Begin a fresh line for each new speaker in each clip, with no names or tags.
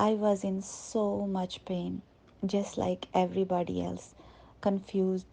I was in so much pain, just like everybody else. Confused,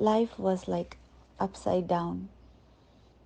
life was like upside down.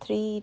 3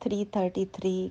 3:33,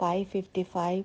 5:55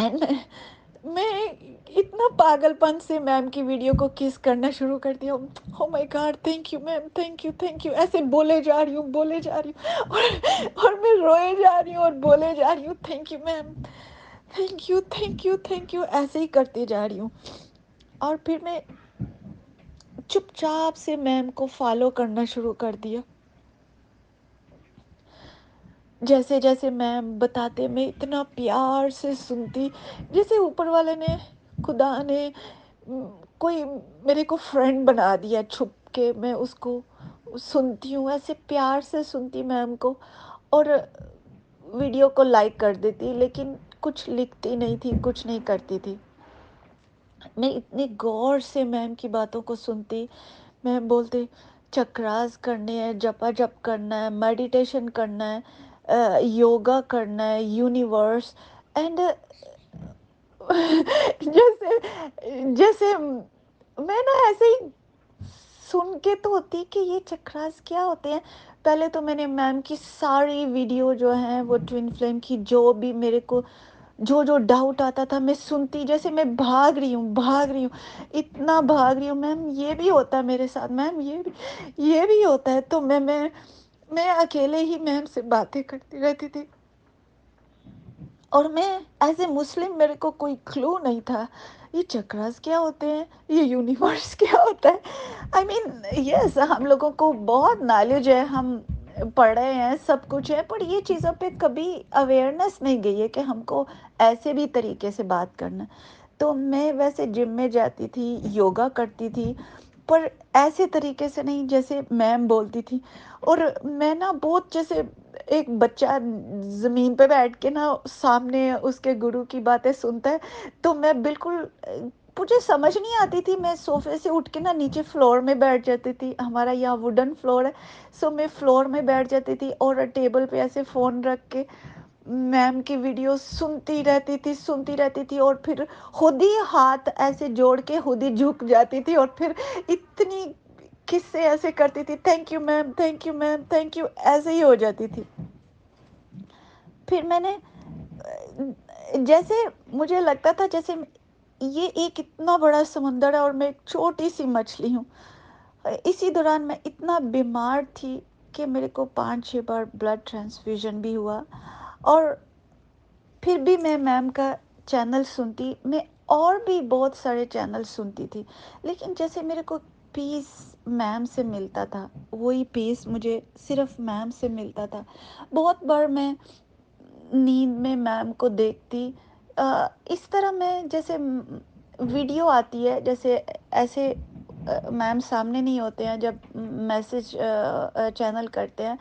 and میں اتنا پاگل پن سے میم کی video کو کس کرنا شروع کر دیا. Oh my god, thank you ma'am, thank you, thank you, ایسے بولے جا رہی ہوں، بولے جا رہی ہوں، اور میں روئے جا رہی ہوں اور بولے جا رہی ہوں thank you ma'am, thank you, thank you, thank you, ایسے ہی کرتی جا رہی ہوں. اور پھر میں چپ چاپ سے میم کو فالو کرنا شروع کر دیا. جیسے جیسے میم بتاتے میں اتنا پیار سے سنتی، جیسے اوپر والے نے، خدا نے کوئی میرے کو فرینڈ بنا دیا. چھپ کے میں اس کو سنتی ہوں، ایسے پیار سے سنتی میم کو، اور ویڈیو کو لائک کر دیتی، لیکن کچھ لکھتی نہیں تھی، کچھ نہیں کرتی تھی. میں اتنی غور سے میم کی باتوں کو سنتی. میم بولتے چکراس کرنے ہیں، جپا جپ کرنا ہے، میڈیٹیشن کرنا ہے، یوگا کرنا ہے، یونیورس. اینڈ جیسے جیسے میں نا ایسے ہی سن کے تو ہوتی کہ یہ چکراس کیا ہوتے ہیں. پہلے تو میں نے میم کی ساری ویڈیو جو ہیں وہ ٹوین فلیم کی، جو بھی میرے کو جو ڈاؤٹ آتا تھا میں سنتی، جیسے میں بھاگ رہی ہوں، بھاگ رہی ہوں، اتنا بھاگ رہی ہوں. میم یہ بھی ہوتا ہے میرے ساتھ، میم یہ بھی ہوتا ہے. تو میں اکیلے ہی میم سے باتیں کرتی رہتی تھی. اور میں ایز اے مسلم میرے کو کوئی کلو نہیں تھا یہ چکراس کیا ہوتے ہیں، یہ یونیورس کیا ہوتا ہے. آئی مین یس، ہم لوگوں کو بہت نالج ہے، ہم پڑھے ہیں، سب کچھ ہے، پر یہ چیزوں پہ کبھی اویئرنیس نہیں گئی ہے کہ ہم کو ایسے بھی طریقے سے بات کرنا. تو میں ویسے جم میں جاتی تھی، یوگا کرتی تھی، پر ایسے طریقے سے نہیں جیسے میم بولتی تھی. اور میں نا بہت جیسے ایک بچہ زمین پہ بیٹھ کے نا سامنے اس کے گرو کی باتیں سنتا ہے، تو میں بالکل، مجھے سمجھ نہیں آتی تھی. میں صوفے سے اٹھ کے نا نیچے فلور میں بیٹھ جاتی تھی. ہمارا یہاں ووڈن فلور ہے، سو میں فلور میں بیٹھ جاتی تھی اور ٹیبل پہ ایسے فون رکھ کے میم کی ویڈیو سنتی رہتی تھی، سنتی رہتی تھی. اور پھر خود ہی ہاتھ ایسے جوڑ کے خود ہی جھک جاتی تھی، اور پھر اتنی قصے ایسے کرتی تھی، thank you ma'am, thank you ma'am, thank you, ایسے ہی ہو جاتی تھی. پھر میں نے جیسے مجھے لگتا تھا جیسے یہ ایک اتنا بڑا سمندر ہے اور میں ایک چھوٹی سی مچھلی ہوں. اسی دوران میں اتنا بیمار تھی کہ میرے کو 5-6 بار بلڈ ٹرانسفیوژن بھی ہوا. اور پھر بھی میں میم کا چینل سنتی، میں اور بھی بہت سارے چینل سنتی تھی، لیکن جیسے میرے کو پیس میم سے ملتا تھا، وہی پیس مجھے صرف میم سے ملتا تھا. بہت بار میں نیند میں میم کو دیکھتی. اس طرح میں جیسے ویڈیو آتی ہے، جیسے ایسے میم سامنے نہیں ہوتے ہیں جب میسج چینل کرتے ہیں،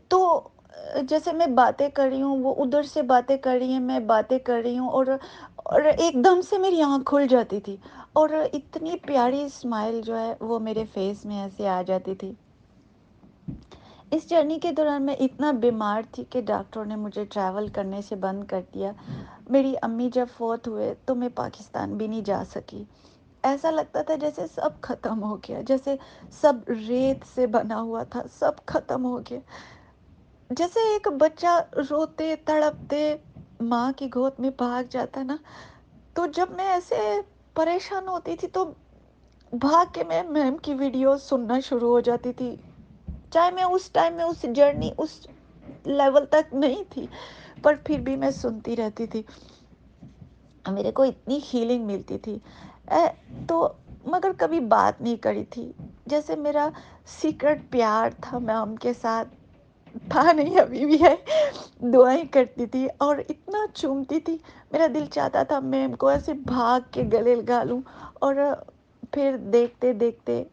تو جیسے میں باتیں کر رہی ہوں، وہ ادھر سے باتیں کر رہی ہیں، میں باتیں کر رہی ہوں، اور ایک دم سے میری آنکھ کھل جاتی تھی، اور اتنی پیاری اسمائل جو ہے وہ میرے فیس میں ایسے آ جاتی تھی. اس جرنی کے دوران میں اتنا بیمار تھی کہ ڈاکٹروں نے مجھے ٹریول کرنے سے بند کر دیا. میری امی جب فوت ہوئے تو میں پاکستان بھی نہیں جا سکی. ایسا لگتا تھا جیسے سب ختم ہو گیا، جیسے سب ریت سے بنا ہوا تھا، سب ختم ہو گیا. جیسے ایک بچہ روتے تڑپتے ماں کی گود میں بھاگ جاتا نا، تو جب میں ایسے پریشان ہوتی تھی تو بھاگ کے میں میم کی ویڈیو سننا شروع ہو جاتی تھی. چاہے میں اس ٹائم میں اس جرنی اس لیول تک نہیں تھی، پر پھر بھی میں سنتی رہتی تھی. میرے کو اتنی ہیلنگ ملتی تھی. تو مگر کبھی بات نہیں کری تھی. جیسے میرا سیکرٹ پیار تھا میم کے ساتھ، تھا نہیں، ابھی بھی ہے. دعائیں کرتی تھی اور اتنا چومتی تھی، میرا دل چاہتا تھا میں ان کو ایسے بھاگ کے گلے لگا لوں. اور پھر دیکھتے دیکھتے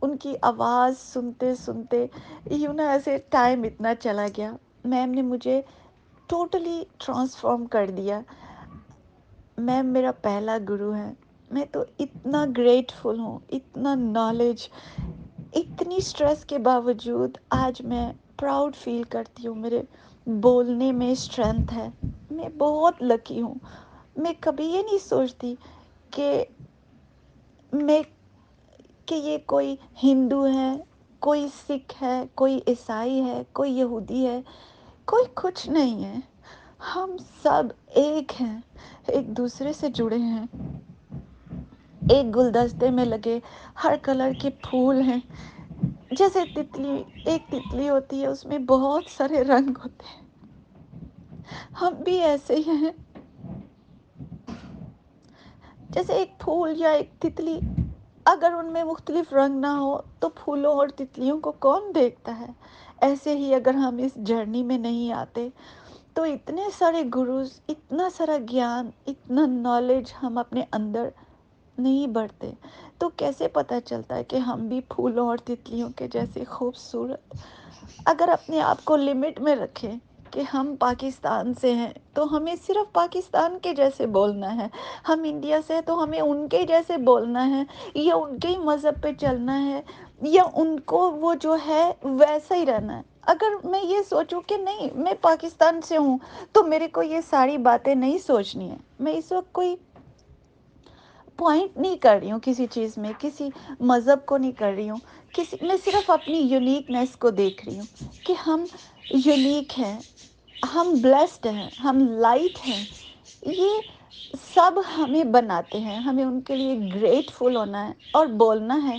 ان کی آواز سنتے سنتے یوں نا ایسے ٹائم اتنا چلا گیا. میم نے مجھے ٹوٹلی ٹرانسفارم کر دیا. میم میرا پہلا گرو ہے. میں تو اتنا گریٹفل ہوں، اتنا نالج، اتنی سٹریس کے باوجود آج میں پراؤڈ فیل کرتی ہوں. میرے بولنے میں اسٹرینتھ ہے. میں بہت لکی ہوں. میں کبھی یہ نہیں سوچتی کہ میں کہ یہ کوئی ہندو ہے، کوئی سکھ ہے، کوئی عیسائی ہے، کوئی یہودی ہے، کوئی کچھ نہیں ہے. ہم سب ایک ہیں، ایک دوسرے سے جڑے ہیں، ایک گلدستے میں لگے ہر کلر کے پھول ہیں. جیسے تتلی، ایک تتلی ہوتی ہے، اس میں بہت سارے رنگ ہوتے ہیں. ہم بھی ایسے ہی ہیں. جیسے ایک پھول یا ایک تتلی، اگر ان میں مختلف رنگ نہ ہو تو پھولوں اور تتلیوں کو کون دیکھتا ہے؟ ایسے ہی اگر ہم اس جرنی میں نہیں آتے تو اتنے سارے گروز، اتنا سارا گیان، اتنا نالج ہم اپنے اندر نہیں بڑھتے تو کیسے پتہ چلتا ہے کہ ہم بھی پھولوں اور تتلیوں کے جیسے خوبصورت؟ اگر اپنے آپ کو لمٹ میں رکھیں کہ ہم پاکستان سے ہیں تو ہمیں صرف پاکستان کے جیسے بولنا ہے، ہم انڈیا سے ہیں تو ہمیں ان کے جیسے بولنا ہے، یا ان کے ہی مذہب پہ چلنا ہے، یا ان کو وہ جو ہے ویسا ہی رہنا ہے. اگر میں یہ سوچوں کہ نہیں، میں پاکستان سے ہوں تو میرے کو یہ ساری باتیں نہیں سوچنی ہے. میں اس وقت کوئی پوائنٹ نہیں کر رہی ہوں کسی چیز میں، کسی مذہب کو نہیں کر رہی ہوں، میں صرف اپنی یونیکنیس کو دیکھ رہی ہوں کہ ہم یونیک ہیں، ہم بلیسڈ ہیں، ہم لائٹ ہیں. یہ سب ہمیں بناتے ہیں، ہمیں ان کے لیے گریٹفل ہونا ہے اور بولنا ہے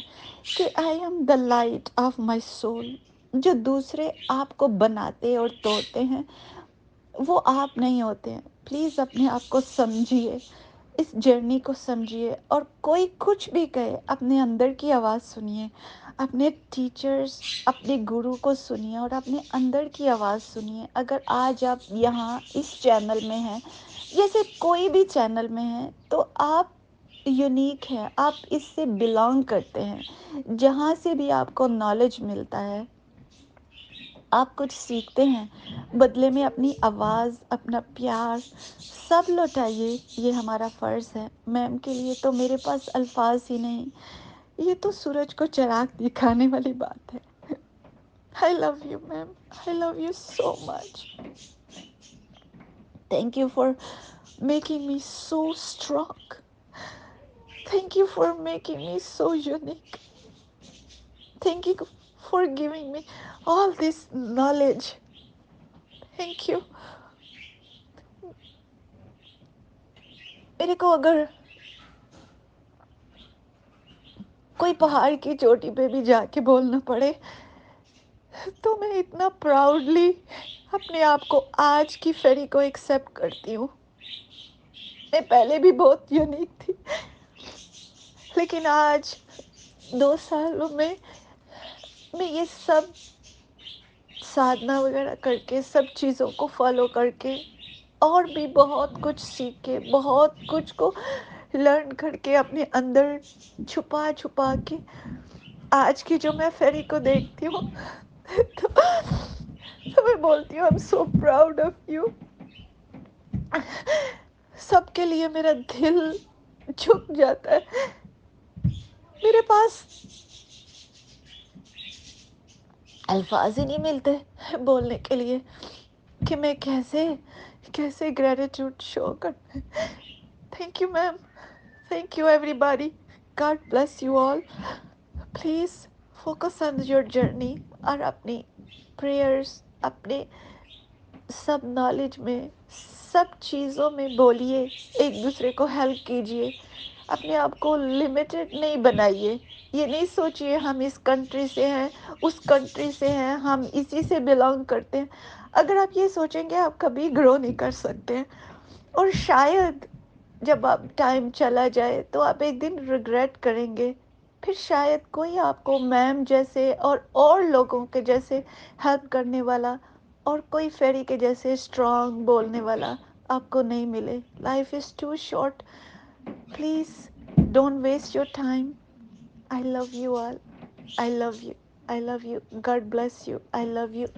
کہ I am the light of my civil. جو دوسرے آپ کو بناتے اور توڑتے ہیں وہ آپ نہیں ہوتے ہیں. پلیز اپنے آپ کو سمجھیے، اس جرنی کو سمجھیے، اور کوئی کچھ بھی کہے اپنے اندر کی آواز سنیے، اپنے ٹیچرز، اپنے گرو کو سنیے اور اپنے اندر کی آواز سنیے. اگر آج آپ یہاں اس چینل میں ہیں، جیسے کوئی بھی چینل میں ہیں، تو آپ یونیک ہیں، آپ اس سے بلانگ کرتے ہیں. جہاں سے بھی آپ کو نالج ملتا ہے، آپ کچھ سیکھتے ہیں، بدلے میں اپنی آواز، اپنا پیار سب لوٹائیے. یہ ہمارا فرض ہے. میم کے لیے تو میرے پاس الفاظ ہی نہیں. یہ تو سورج کو چراغ دکھانے والی بات ہے. I love you, ma'am. I love you so much. Thank you for making me so strong. Thank you for making me so unique. Thank you for giving me all this knowledge. Thank you. میرے کو اگر کوئی پہاڑ کی چوٹی پہ بھی جا کے بولنا پڑے تو میں اتنا پراؤڈلی اپنے آپ کو آج کی فیری کو ایکسیپٹ کرتی ہوں. میں پہلے بھی بہت یونیک تھی، لیکن آج 2 سالوں میں یہ سب سادھنا وغیرہ کر کے، سب چیزوں کو فالو کر کے، اور بھی بہت کچھ سیکھ کے، بہت کچھ کو لرن کر کے، اپنے اندر چھپا چھپا کے آج کی جو میں فیری کو دیکھتی ہوں تو میں بولتی ہوں I'm so proud of you. سب کے لیے میرا دل جھک جاتا ہے. میرے پاس الفاظ ہی نہیں ملتے بولنے کے لیے کہ میں کیسے گریٹیٹیوڈ شو کر. Thank you ma'am. Thank you every body. God bless you all. Please focus on your journey, اور اپنی پریئرس، اپنے سب نالج میں، سب چیزوں میں بولیے، ایک دوسرے کو ہیلپ کیجیے. اپنے آپ کو لمیٹڈ نہیں بنائیے. یہ نہیں سوچیے ہم اس کنٹری سے ہیں، اس کنٹری سے ہیں، ہم اسی سے بلانگ کرتے ہیں. اگر آپ یہ سوچیں گے آپ کبھی گرو نہیں کر سکتے ہیں. اور شاید جب آپ ٹائم چلا جائے تو آپ ایک دن ریگریٹ کریں گے. پھر شاید کوئی آپ کو میم جیسے اور لوگوں کے جیسے ہیلپ کرنے والا، اور کوئی فیری کے جیسے اسٹرانگ بولنے والا آپ کو نہیں ملے. Life is too short. Please don't waste your time. I love you all. I love you. I love you. God bless you. I love you.